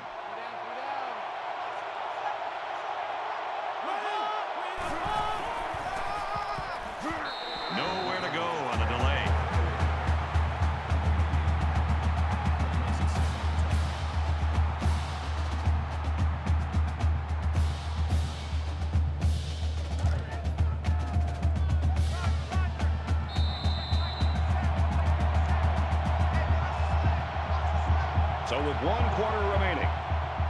C: So with 1 quarter remaining,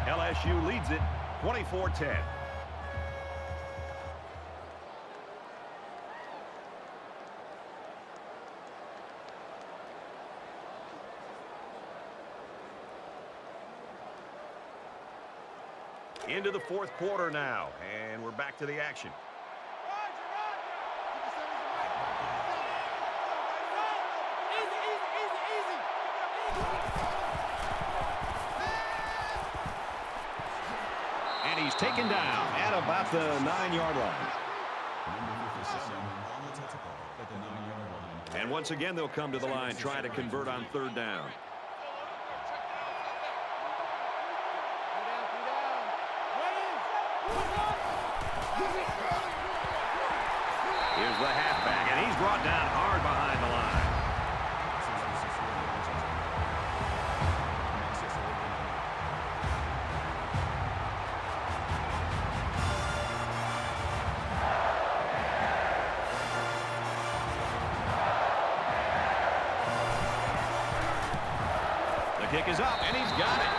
C: LSU leads it 24-10. Into the 4th quarter now, and we're back to the action. And he's taken down at about the 9-yard line. And once again, they'll come to the line, try to convert on 3rd down. Here's the halfback, and he's brought down hard behind the line. The kick is up, and he's got it.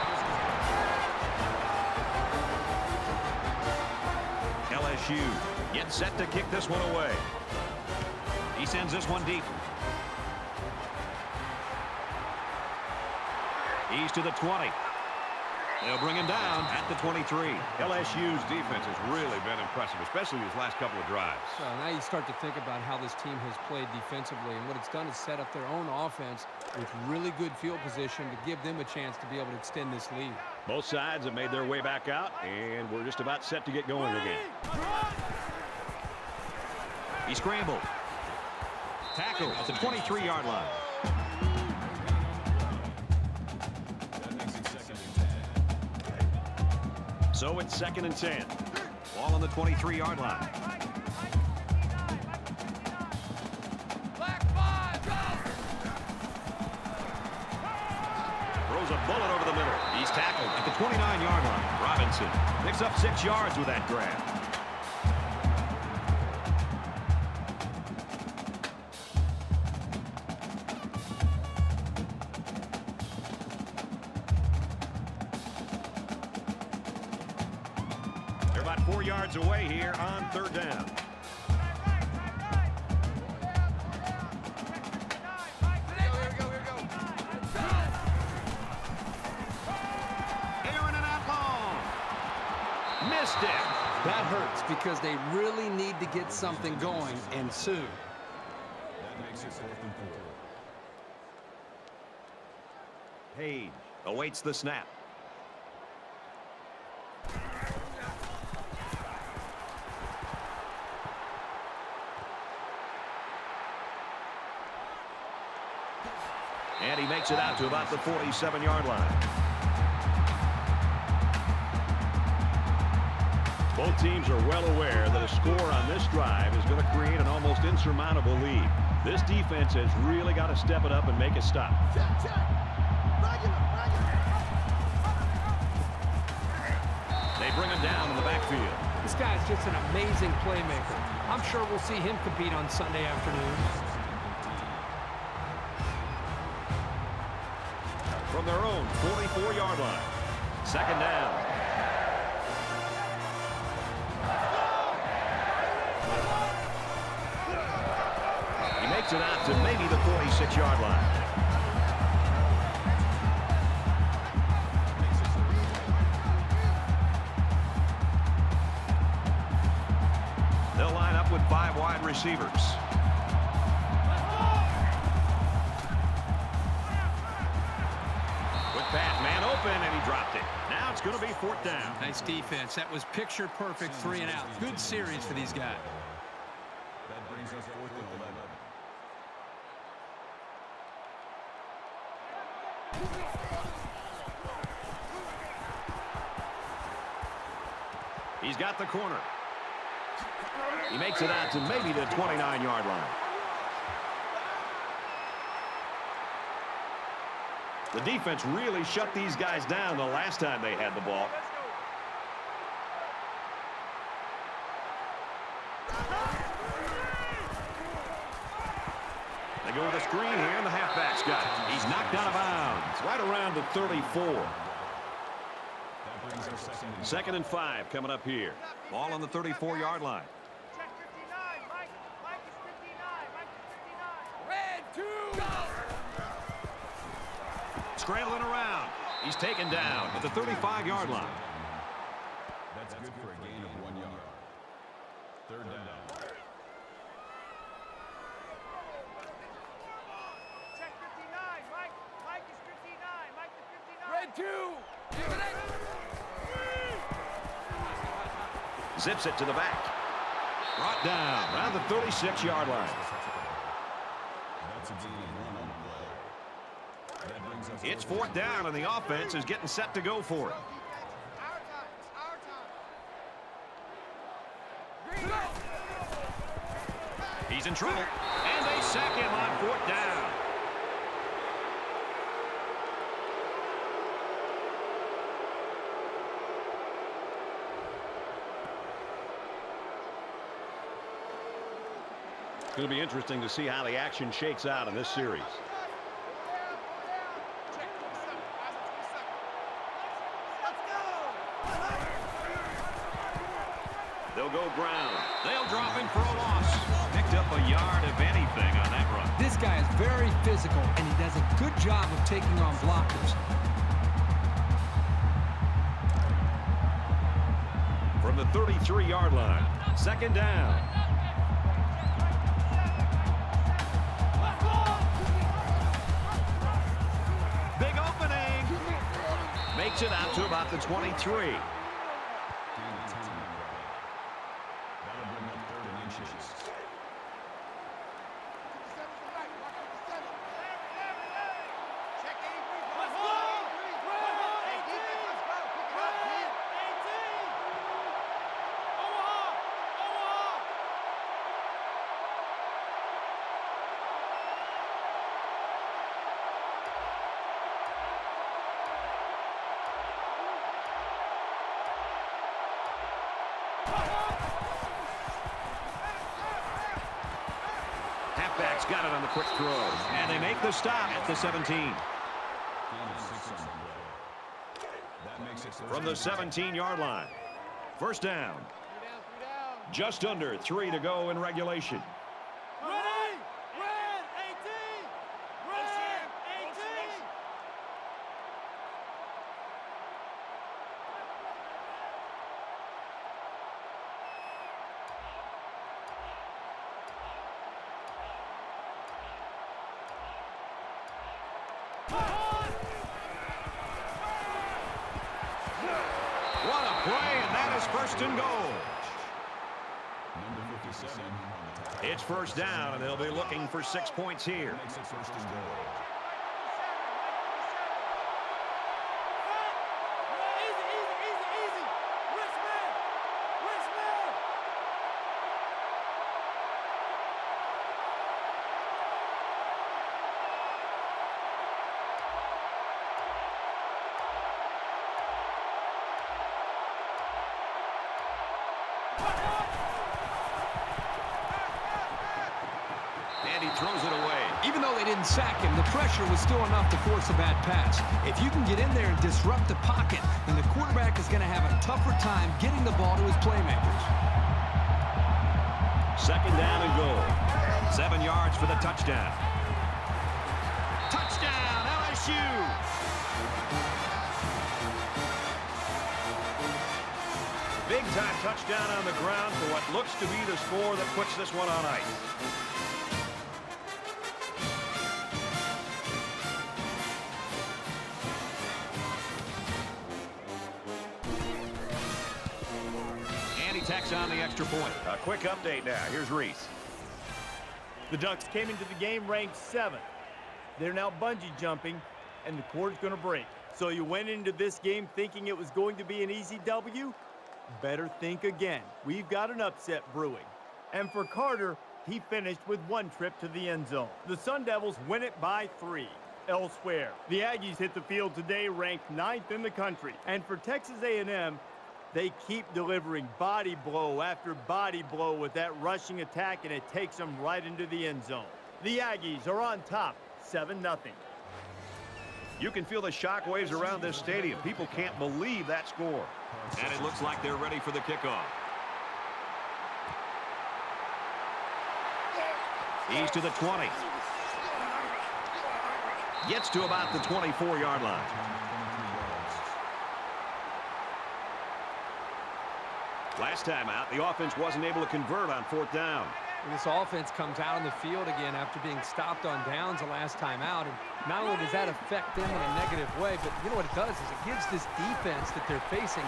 C: LSU gets set to kick this one away. He sends this one deep. He's to the 20. They'll bring him down at the 23.
D: LSU's defense has really been impressive, especially these last couple of drives.
E: Well, now you start to think about how this team has played defensively, and what it's done is set up their own offense with really good field position to give them a chance to be able to extend this lead.
C: Both sides have made their way back out, and we're just about set to get going again.
D: He scrambled. Tackle at the 23-yard line.
C: So it's 2nd and 10.
D: Ball on the 23-yard line.
C: Throws a bullet over the middle.
D: He's tackled at the 29-yard line.
C: Robinson picks up 6 yards with that grab. They're about 4 yards away here on 3rd down.
D: Aaron and out long.
C: Missed it.
E: That hurts because they really need to get something going, and soon.
F: That makes it 4th and 4.
D: Page awaits the snap. And he makes it out to about the 47-yard line.
C: Both teams are well aware that a score on this drive is going to create an almost insurmountable lead. This defense has really got to step it up and make a stop.
D: They bring him down in the backfield.
E: This guy's just an amazing playmaker. I'm sure we'll see him compete on Sunday afternoon.
C: From their own 44-yard line. 2nd down.
D: He makes it out to maybe the 46-yard line. They'll line up with 5 wide receivers.
C: That man open, and he dropped it. Now it's going to be 4th down.
E: Nice defense. That was picture perfect 3 and out. Good series for these guys.
F: That brings us 4th and 11.
D: He's got the corner. He makes it out to maybe the 29-yard line.
C: The defense really shut these guys down the last time they had the ball. They go with a screen here, and the halfback's got it. He's knocked out of bounds right around the 34.
F: That brings us
C: Second and 5 coming up here. Ball on the 34-yard line.
G: Check 59. Mike is 59. Mike is 59.
E: Red 2. Go!
C: Scrambling around. He's taken down at the 35-yard line.
F: That's good for a gain of 1 yard. Third down.
G: Check 59. Mike is 59. Mike is 59.
E: Red 2. Give it up.
C: Zips it to the back. Brought down around the 36-yard line.
F: That's a gain of 1 on the play. That brings us
C: It's fourth down, and the offense is getting set to go for it.
G: Our time. It's our time.
C: He's in trouble, and they sack him on fourth down. It's going to be interesting to see how the action shakes out in this series.
G: Check 27. Guys, 27. Let's go.
C: They'll go ground. They'll drop him for a loss. Picked up a yard of anything on that run.
E: This guy is very physical, and he does a good job of taking on blockers.
C: From the 33-yard line, second down. Big opening. Makes it out to about the 23.
F: gain of 10 on the play. That'll bring up 3rd and inches.
G: Check 83. Let's go. Hey, defense, let's go. Pick it up, man. 18. Omaha.
C: Halfback's got it on the quick throw. And they make the stop at the 17.
F: Gain of 6 on the play. That makes it
C: From the 17-yard line. First down.
G: 3 down.
C: Just under 3 to go in regulation.
G: Ready? Red 18. Red 18.
C: What a play, and that is first and goal.
F: number 57 on the tackle.
C: It's first down, and they'll be looking for 6 points here.
F: Makes it first and goal.
G: Easy. Richmond.
C: And he throws it away.
E: Even though they didn't sack him, the pressure was still enough to force a bad pass. If you can get in there and disrupt the pocket, then the quarterback is going to have a tougher time getting the ball to his playmakers.
C: Second down and goal. 7 yards for the touchdown. Touchdown, LSU! Big-time touchdown on the ground for what looks to be the score that puts this one on ice. And he tacks on the extra point. A quick update now. Here's Reese.
B: The Ducks came into the game ranked 7th. They're now bungee jumping, and the cord's going to break. So you went into this game thinking it was going to be an easy W? Better think again. We've got an upset brewing. And for Carter, he finished with 1 trip to the end zone. The Sun Devils win it by 3. Elsewhere, the Aggies hit the field today ranked 9th in the country. And for Texas A&M, they keep delivering body blow after body blow with that rushing attack, and it takes them right into the end zone. The Aggies are on top, 7-0.
D: You can feel the shock waves around this stadium. People can't believe that score. And it looks like they're ready for the kickoff. He's to the 20. Gets to about the 24-yard line. Last time out, the offense wasn't able to convert on 4th down.
E: This offense comes out on the field again after being stopped on downs the last time out. And not only does that affect them in a negative way, but you know what it does is it gives this defense that they're facing.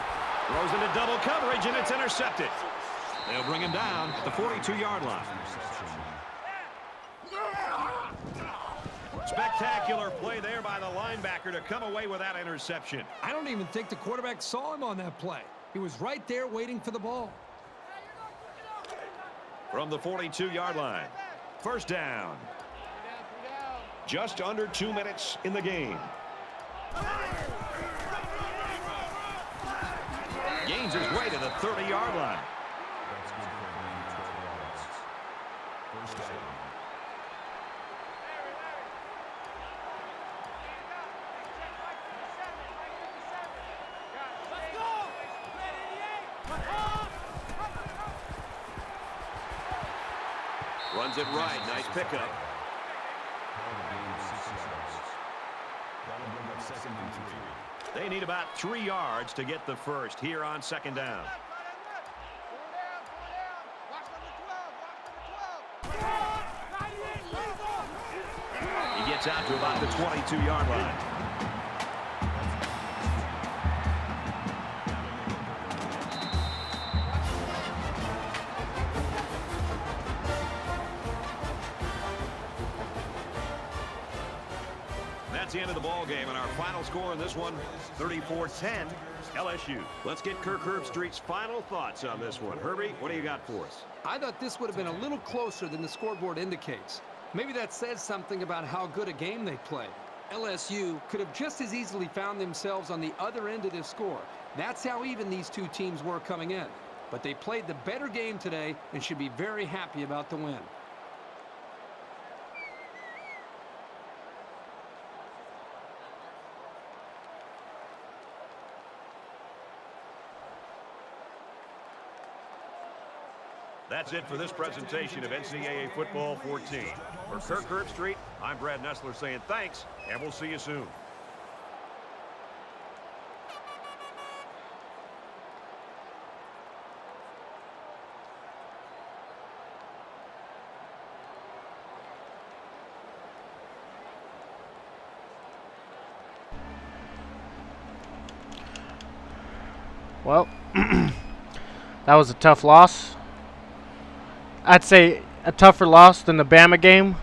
D: Throws into double coverage, and it's intercepted. They'll bring him down at the 42-yard line. Spectacular play there by the linebacker to come away with that interception.
E: I don't even think the quarterback saw him on that play. He was right there waiting for the ball.
D: From the 42-yard line, 1st down. Just under 2 minutes in the game. Gains his way to the 30-yard line. Runs it right. Nice pickup. They need about 3 yards to get the first here on 2nd down. He gets out to about the 22-yard line. That's the end of the ball game, and our final score in this one, 34-10, LSU. Let's get Kirk Herbstreit's final thoughts on this one. Herbie, what do you got for us?
E: I thought this would have been a little closer than the scoreboard indicates. Maybe that says something about how good a game they played. LSU could have just as easily found themselves on the other end of this score. That's how even these two teams were coming in. But they played the better game today and should be very happy about the win.
D: That's it for this presentation of NCAA Football 14. For Kirk Herbstreit, I'm Brad Nessler saying thanks, and we'll see you soon.
A: Well, that was a tough loss. I'd say a tougher loss than the Bama game,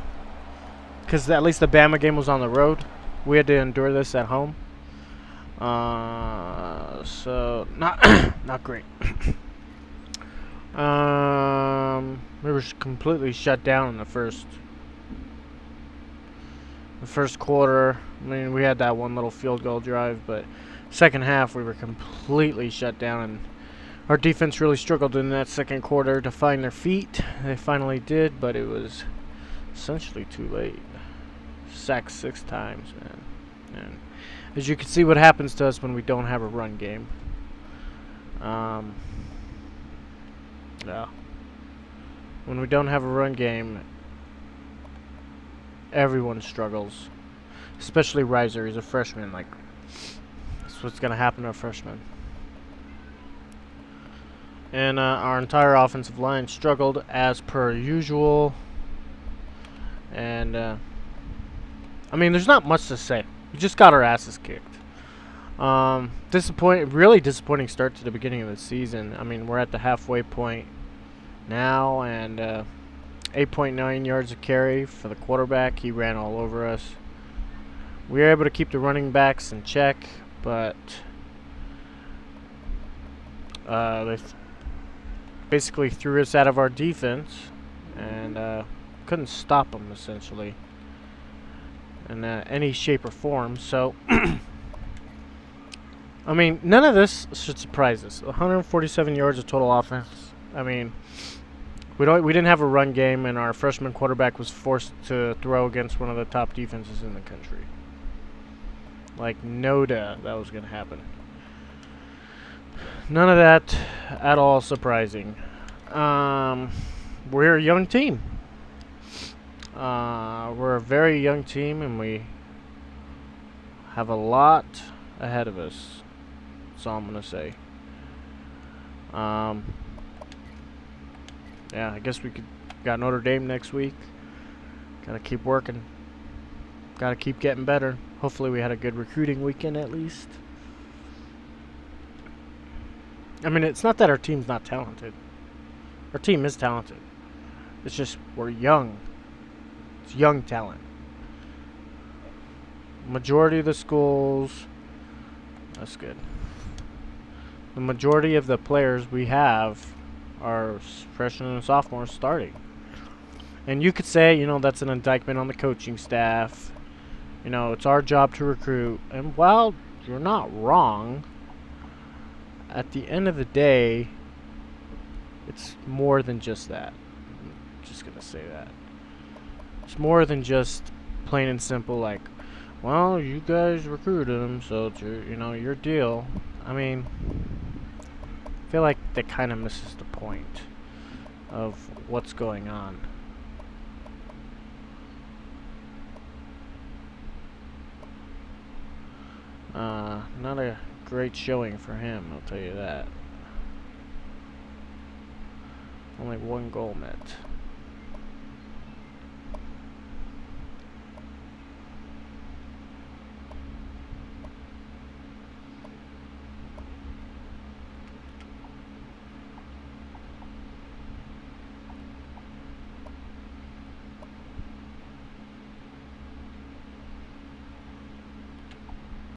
A: because at least the Bama game was on the road. We had to endure this at home. So not great. We were completely shut down in the first quarter. I mean, we had that one little field goal drive, but second half we were completely shut down, and our defense really struggled in that second quarter to find their feet. They finally did, but it was essentially too late. Sacked 6 times, man. And as you can see, what happens to us when we don't have a run game. Yeah. When we don't have a run game, everyone struggles. Especially Reiser. He's a freshman. Like, that's what's going to happen to a freshman. And our entire offensive line struggled as per usual. And, I mean, there's not much to say. We just got our asses kicked. Really disappointing start to the beginning of the season. I mean, we're at the halfway point now, and 8.9 yards a carry for the quarterback. He ran all over us. We were able to keep the running backs in check, but they basically threw us out of our defense and couldn't stop them, essentially, in any shape or form. So, I mean, none of this should surprise us. 147 yards of total offense. I mean, We didn't have a run game, and our freshman quarterback was forced to throw against one of the top defenses in the country. Like, no doubt that was going to happen. None of that at all surprising. We're a young team. We're a very young team, and we have a lot ahead of us. That's all I'm going to say. Yeah, I guess we got Notre Dame next week. Gotta keep working. Gotta keep getting better. Hopefully we had a good recruiting weekend at least. I mean, it's not that our team's not talented. Our team is talented. It's just we're young. It's young talent. Majority of the schools... That's good. The majority of the players we have are freshmen and sophomores starting. And you could say, you know, that's an indictment on the coaching staff. You know, it's our job to recruit. And while you're not wrong, at the end of the day, it's more than just that. I'm just going to say that. It's more than just plain and simple like, well, you guys recruited him, so it's your, you know, your deal. I mean, I feel like that kind of misses the point of what's going on. Not a great showing for him, I'll tell you that. Only one goal met.